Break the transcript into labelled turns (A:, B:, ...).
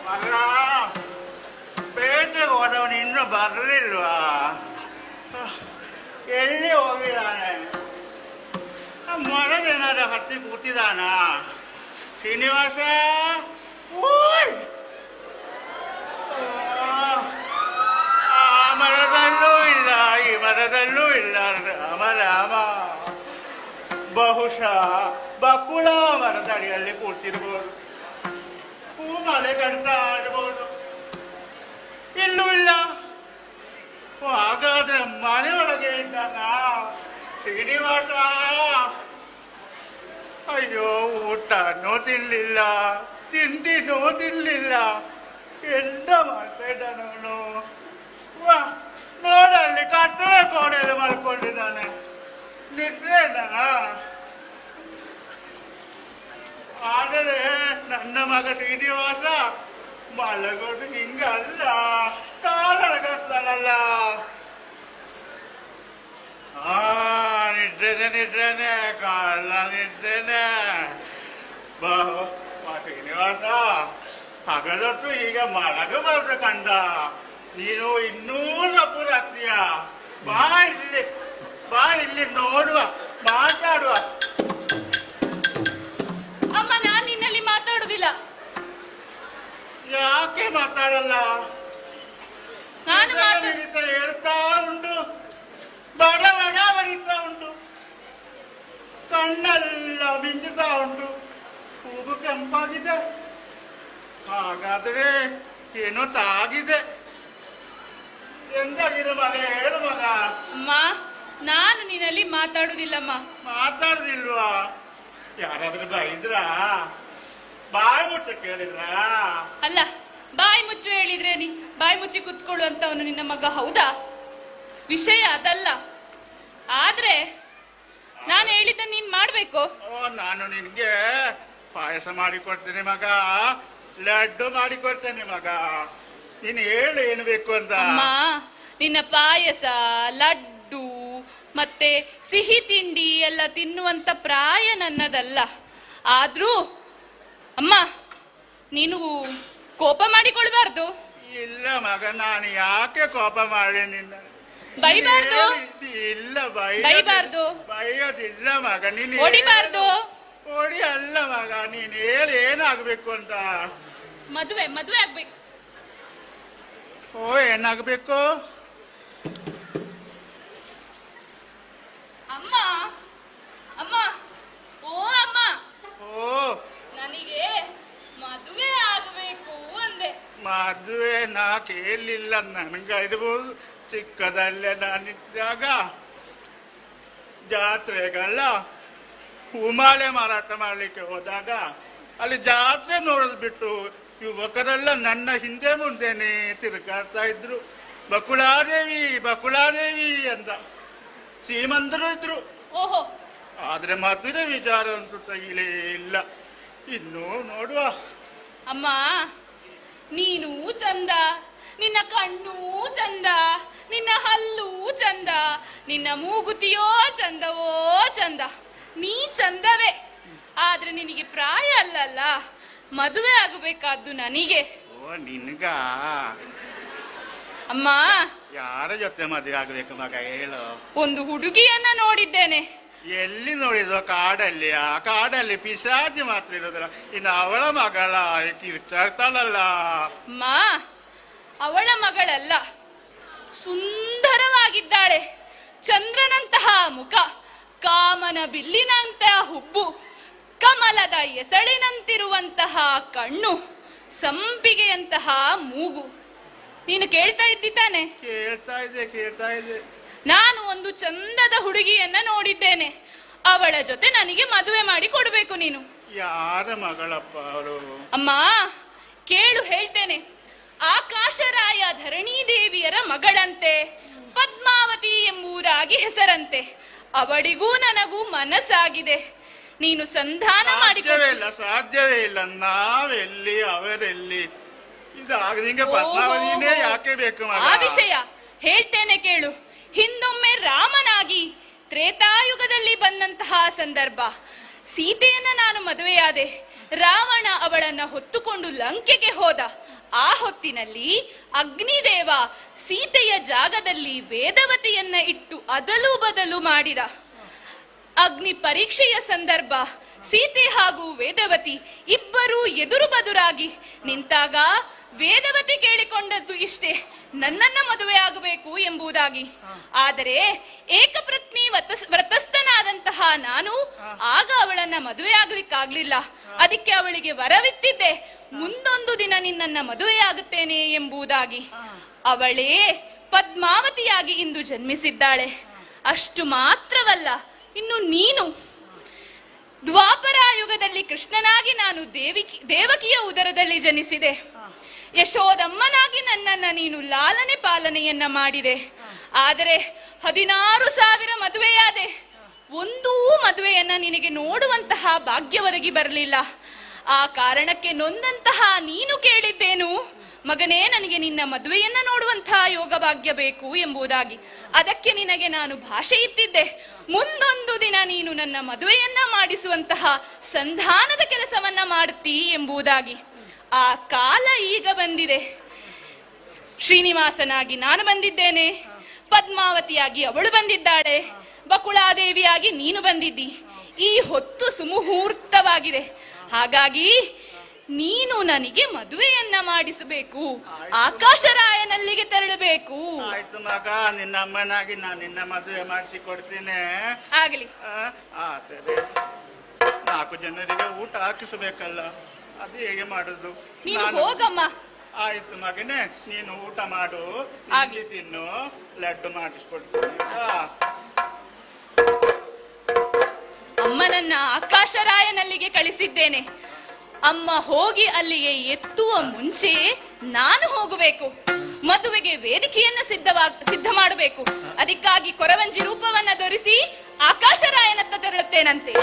A: ಮಗ ಪೇಟೆಗೆ ಹೋದವನು ಇನ್ನೂ ಬರಲಿಲ್ವಾ? ಎಲ್ಲಿ ಹೋಗಿದ್ದಾನೆ? ಮರದೇನಾದ್ರೂ ಹತ್ತಿ ಕೂತಿದ್ದಾನ? ಶ್ರೀನಿವಾಸ, ಆ ಮರದಲ್ಲೂ ಇಲ್ಲ, ಈ ಮರದಲ್ಲೂ ಇಲ್ಲ. ರಾಮ ರಾಮ, ಬಹುಶಃ ಬಕುಳ ಮರದಡಿಯಲ್ಲಿ ಕೂತಿರ್ಬೋದು, ಹೂ ಮಲೆ ಕಟ್ತಾ ಇರ್ಬೋದು. ಇಲ್ಲೂ ಇಲ್ಲ. ಹಾಗಾದ್ರೆ ಮನೆಯೊಳಗೆ ಇದ್ದಾನ ಶ್ರೀನಿವಾಸ? ಅಯ್ಯೋ, ಊಟನೂ ತಿನ್ಲಿಲ್ಲ, ತಿಂಡಿನೂ ತಿನ್ಲಿಲ್ಲ, ಎಂತ ಮಾಡ್ತಾ ಇದ್ದಾನವನು? ವಾ, ನೋಡಲ್ಲಿ ಕತ್ತಲೆ ಕೋಣೆಯಲ್ಲಿ ಮಲ್ಕೊಂಡಿದ್ದಾನೆ. ನಿದ್ರೆನಾ? ಆದರೆ ನನ್ನ ಮಗ ಶ್ರೀನಿವಾಸ ಮಲಗೋದು ಹಿಂಗಲ್ಲ, ಕಾಲಗಸ್ತನಲ್ಲ. ನಿದ್ರೇನೆ ಕಾಲ ನಿದ್ರೇನೆ. ಶ್ರೀನಿವಾಸ, ಹಗಲೊಟ್ಟು ಈಗ ಮಲಗಬಾರ್ದು ಕಂಡ. ನೀನು ಇನ್ನೂ ಸಪುರಾಗ್ತೀಯ. ಬಾ ಇಲ್ಲಿ ನೋಡುವ, ಮಾತಾಡುವ.
B: ಅಮ್ಮ, ನಾನು ನಿನ್ನಲ್ಲಿ ಮಾತಾಡುದಿಲ್ಲ.
A: ಯಾಕೆ ಮಾತಾಡಲ್ಲ?
B: ನಾನು
A: ಹೇಳ್ತಾ ಉಂಟು, ಬಡ ಬಡ ಬರೀತಾ ಉಂಟು, ಕಣ್ಣೆಲ್ಲ ಮಿಂಚುತ್ತಾ ಉಂಟು, ಕೂಗು ಕೆಂಪಾಗಿದೆ. ಹಾಗಾದ್ರೆ ಏನೋ ತಾಗಿದೆ. ಎಂತಾಗಿದೆ ಮಗ? ಹೇಳು ಮಗ.
B: ಅಮ್ಮ, ನಾನು ನಿನ್ನಲ್ಲಿ ಮಾತಾಡುದಿಲ್ಲಮ್ಮ.
A: ಮಾತಾಡುದಿಲ್ವಾ? ಯಾರಾದ್ರೂ ಬೈದ್ರಾ? ಬಾಯಿ ಮುಚ್ಚ ಕೇಳಿದ್ರ?
B: ಅಲ್ಲ, ಬಾಯಿ ಮುಚ್ಚು ಹೇಳಿದ್ರೆ ನೀ ಬಾಯಿ ಮುಚ್ಚಿ ಕುತ್ಕೊಳ್ಳು ಅಂತವನು ನಿನ್ನ ಮಗ, ಹೌದಾ? ವಿಷಯ ಅದಲ್ಲ. ಆದ್ರೆ ನಾನು ಹೇಳಿದ್ದ ನೀನ್ ಮಾಡ್ಬೇಕು.
A: ನಾನು ನಿನ್ಗೆ ಪಾಯಸ ಮಾಡಿಕೊಡ್ತೇನೆ ಮಗ, ಲಡ್ಡು ಮಾಡಿಕೊಡ್ತೇನೆ ಮಗ. ನೀನು ಹೇಳು ಏನು ಬೇಕು ಅಂತ.
B: ಅಮ್ಮ, ನಿನ್ನ ಪಾಯಸ, ಲಡ್ಡು ಮತ್ತೆ ಸಿಹಿ ತಿಂಡಿ ಎಲ್ಲ ತಿನ್ನುವಂತ ಪ್ರಾಯ ನನ್ನದಲ್ಲ. ಆದ್ರೂ ಅಮ್ಮ, ನೀನು ಕೋಪ ಮಾಡಿಕೊಳ್ಬಾರ್ದು.
A: ಇಲ್ಲ ಮಗ, ನಾನು ಯಾಕೆ ಕೋಪ ಮಾಡಿ ನಿನ್ನ?
B: ಬೈಬಾರ್ದು.
A: ಇಲ್ಲ,
B: ಬೈಬಾರ್ದು.
A: ಬೈಯೋದಿಲ್ಲ ಮಗ. ನೀನು
B: ಹೊಡಿಬಾರ್ದು.
A: ಹೊಡಿ ಅಲ್ಲ ಮಗ, ನೀನ್ ಹೇಳಿ ಏನಾಗ್ಬೇಕು ಅಂತ.
B: ಮದುವೆ ಆಗ್ಬೇಕು.
A: ಓ, ಏನಾಗ್ಬೇಕು?
B: ಅಮ್ಮ, ಅಮ್ಮ, ಓ ಅಮ್ಮ,
A: ಓ,
B: ನನಗೆ ಮದುವೆ ಆಗಬೇಕು ಅಂದೆ.
A: ಮದುವೆ ನಾ ಕೇಳಲಿಲ್ಲ. ನನ್ಗಿರ್ಬೋದು, ಚಿಕ್ಕದಲ್ಲೇ ನಾನಿದ್ದಾಗ ಜಾತ್ರೆಗಳ ಹೂಮಾಲೆ ಮಾರಾಟ ಮಾಡ್ಲಿಕ್ಕೆ ಹೋದಾಗ ಅಲ್ಲಿ ಜಾತ್ರೆ ನೋಡೋದು ಬಿಟ್ಟು ಯುವಕರೆಲ್ಲ ನನ್ನ ಹಿಂದೆ ಮುಂದೆನೆ ತಿರುಗಾಡ್ತಾ ಇದ್ರು. ಬಕುಳಾದೇವಿ ಬಕುಳಾದೇವಿ ಅಂತ ಶ್ರೀಮಂತರು ಇದ್ರು.
B: ಓಹೋ,
A: ಆದ್ರೆ ಮದುವೆ ವಿಚಾರ ಅಂತೂ ತಗಿಲೇ ಇಲ್ಲ. ಇನ್ನು ನೋಡುವ.
B: ಅಮ್ಮ, ನೀನು ಚಂದ, ನಿನ್ನ ಕಣ್ಣೂ ಚಂದ, ನಿನ್ನ ಹಲ್ಲು ಚಂದ, ನಿನ್ನ ಮೂಗುತಿಯೋ ಚಂದವೋ ಚಂದ. ನೀ ಚಂದವೇ. ಆದ್ರೆ ನಿನಗೆ ಪ್ರಾಯ ಅಲ್ಲಲ್ಲ, ಮದುವೆ ಆಗಬೇಕಾದ್ದು ನನಗೆ.
A: ಓ, ನಿನ್ಗ?
B: ಅಮ್ಮ,
A: ಯಾರ ಜೊತೆ ಮದುವೆ ಆಗ್ಬೇಕು ಮಗ ಹೇಳು?
B: ಒಂದು ಹುಡುಗಿಯನ್ನ ನೋಡಿದ್ದೇನೆ.
A: ಎಲ್ಲಿ ನೋಡಿದ್ವ? ಕಾಡಲ್ಲಿ. ಆ ಕಾಡಲ್ಲಿ ಪಿಶಾಚಿ ಮಾತ್ರ ಇರೋದಿಲ್ಲ. ಇನ್ನು ಅವಳ ಮಗಳ ಕಿರ್ಚಾಡ್ತಾಳಲ್ಲ.
B: ಅಮ್ಮ, ಅವಳ ಮಗಳಲ್ಲ, ಸುಂದರವಾಗಿದ್ದಾಳೆ. ಚಂದ್ರನಂತಹ ಮುಖ, ಕಾಮನ ಬಿಲ್ಲಿನಂತಹ ಹುಬ್ಬು, ಕಮಲದ ಎಸಳಿನಂತಿರುವಂತಹ ಕಣ್ಣು, ಸಂಪಿಗೆಯಂತಹ ಮೂಗು. ನೀನು ಕೇಳ್ತಾ ಇದ್ದಾನೆ?
A: ಕೇಳ್ತಾ ಇದ್ದೆ.
B: ನಾನು ಒಂದು ಚಂದದ ಹುಡುಗಿಯನ್ನ ನೋಡಿದ್ದೇನೆ. ಅವಳ ಜೊತೆ ನನಗೆ ಮದುವೆ ಮಾಡಿ ಕೊಡಬೇಕು ನೀನು.
A: ಯಾರ ಮಗಳಪ್ಪ ಅವಳು?
B: ಅಮ್ಮ, ಕೇಳು, ಹೇಳ್ತೇನೆ. ಆಕಾಶರಾಯ ಧರಣಿ ದೇವಿಯರ ಮಗಳಂತೆ, ಪದ್ಮಾವತಿ ಎಂಬುದಾಗಿ ಹೆಸರಂತೆ. ಅವಳಿಗೂ ನನಗೂ ಮನಸ್ಸಾಗಿದೆ. ನೀನು ಸಂಧಾನ ಮಾಡಿ.
A: ಸಾಧ್ಯವೇ ಇಲ್ಲ. ನಾವೆಲ್ಲಿ ಅವರೆಲ್ಲಿ? ಇದಾಗದಿಂಗೆ ಪದ್ಮಾವತಿನೇ ಯಾಕೆ ಬೇಕು?
B: ಆ ವಿಷಯ ಹೇಳ್ತೇನೆ ಕೇಳು. ಹಿಂದೊಮ್ಮೆ ರಾಮನಾಗಿ ತ್ರೇತಾಯುಗದಲ್ಲಿ ಬಂದಂತಹ ಸಂದರ್ಭ, ಸೀತೆಯನ್ನ ನಾನು ಮದುವೆಯಾದೆ. ರಾವಣ ಅವಳನ್ನ ಹೊತ್ತುಕೊಂಡು ಲಂಕೆಗೆ ಹೋದ. ಆ ಹೊತ್ತಿನಲ್ಲಿ ಅಗ್ನಿದೇವ ಸೀತೆಯ ಜಾಗದಲ್ಲಿ ವೇದವತಿಯನ್ನ ಇಟ್ಟು ಅದಲು ಬದಲು ಮಾಡಿದ. ಅಗ್ನಿ ಪರೀಕ್ಷೆಯ ಸಂದರ್ಭ ಸೀತೆ ಹಾಗೂ ವೇದವತಿ ಇಬ್ಬರೂ ಎದುರು ಬದುರಾಗಿ ನಿಂತಾಗ ವೇದವತಿ ಕೇಳಿಕೊಂಡದ್ದು ಇಷ್ಟೇ, ನನ್ನನ್ನ ಮದುವೆ ಆಗಬೇಕು ಎಂಬುದಾಗಿ. ಆದರೆ ಏಕಪ್ರತ್ನಿ ವ್ರತಸ್ಥನಾದಂತಹ ನಾನು ಆಗ ಅವಳನ್ನ ಮದುವೆ ಆಗ್ಲಿಕ್ಕಾಗ್ಲಿಲ್ಲ. ಅದಕ್ಕೆ ಅವಳಿಗೆ ವರವಿತ್ತಿದ್ದೆ, ಮುಂದೊಂದು ದಿನ ನಿನ್ನನ್ನ ಮದುವೆಯಾಗುತ್ತೇನೆ ಎಂಬುದಾಗಿ. ಅವಳೇ ಪದ್ಮಾವತಿಯಾಗಿ ಇಂದು ಜನ್ಮಿಸಿದ್ದಾಳೆ. ಅಷ್ಟು ಮಾತ್ರವಲ್ಲ, ಇನ್ನು ನೀನು ದ್ವಾಪರಾಯುಗದಲ್ಲಿ ಕೃಷ್ಣನಾಗಿ ನಾನು ದೇವಕಿಯ ಉದರದಲ್ಲಿ ಜನಿಸಿದೆ. ಯಶೋದಮ್ಮನಾಗಿ ನನ್ನನ್ನ ನೀನು ಲಾಲನೆ ಪಾಲನೆಯನ್ನ ಮಾಡಿದೆ. ಆದರೆ 16,000 ಮದುವೆಯಾದೆ, ಒಂದೂ ಮದುವೆಯನ್ನ ನಿನಗೆ ನೋಡುವಂತಹ ಭಾಗ್ಯ ಒದಗಿ ಬರಲಿಲ್ಲ. ಆ ಕಾರಣಕ್ಕೆ ನೊಂದಂತಹ ನೀನು ಕೇಳಿದ್ದೇನು, ಮಗನೇ ನನಗೆ ನಿನ್ನ ಮದುವೆಯನ್ನ ನೋಡುವಂತಹ ಯೋಗ ಭಾಗ್ಯ ಬೇಕು ಎಂಬುದಾಗಿ. ಅದಕ್ಕೆ ನಿನಗೆ ನಾನು ಭಾಷೆ ಇತ್ತಿದ್ದೆ, ಮುಂದೊಂದು ದಿನ ನೀನು ನನ್ನ ಮದುವೆಯನ್ನ ಮಾಡಿಸುವಂತಹ ಸಂಧಾನದ ಕೆಲಸವನ್ನ ಮಾಡುತ್ತೀ ಎಂಬುದಾಗಿ. ಆ ಕಾಲ ಈಗ ಬಂದಿದೆ. ಶ್ರೀನಿವಾಸನಾಗಿ ನಾನು ಬಂದಿದ್ದೇನೆ, ಪದ್ಮಾವತಿಯಾಗಿ ಅವಳು ಬಂದಿದ್ದಾಳೆ, ಬಕುಳಾದೇವಿಯಾಗಿ ನೀನು ಬಂದಿದ್ದಿ. ಈ ಹೊತ್ತು ಸುಮುಹೂರ್ತವಾಗಿದೆ. ಹಾಗಾಗಿ ನೀನು ನನಗೆ ಮದುವೆಯನ್ನ ಮಾಡಿಸಬೇಕು, ಆಕಾಶರಾಯನಲ್ಲಿಗೆ ತೆರಳಬೇಕು.
A: ಆಯ್ತು ಮಗ, ನಿನ್ನ ಅಮ್ಮನಾಗಿ ನಾನು ನಿನ್ನ ಮದುವೆ ಮಾಡಿಸಿ ಕೊಡ್ತೀನಿ.
B: ಆಗಲಿ.
A: 4 ಜನರಿಗೆ ಊಟ ಹಾಕಿಸಬೇಕಲ್ಲ, ಅದು ಹೇಗೆ ಮಾಡುದು?
B: ನೀನು ಹೋಗಮ್ಮ.
A: ಆಯ್ತು ಮಗನೇ, ನೀನು ಊಟ ಮಾಡು, ತಿನ್ನು, ಲಡ್ಡು ಮಾಡಿಸ್ಕೊಡ್ತೀನಿ.
B: ಅಮ್ಮನನ್ನ ಆಕಾಶರಾಯನಲ್ಲಿಗೆ ಕಳಿಸಿದ್ದೇನೆ. ಅಮ್ಮ ಹೋಗಿ ಅಲ್ಲಿಗೆ ಎತ್ತುವ ಮುಂಚೆ ನಾನು ಹೋಗಬೇಕು. ಮದುವೆಗೆ ವೇದಿಕೆಯನ್ನ ಸಿದ್ಧ ಮಾಡಬೇಕು. ಅದಕ್ಕಾಗಿ ಕೊರವಂಜಿ ರೂಪವನ್ನ ಧರಿಸಿ ಆಕಾಶರಾಯನತ್ತ ತೆರಳುತ್ತೇನಂತೆ.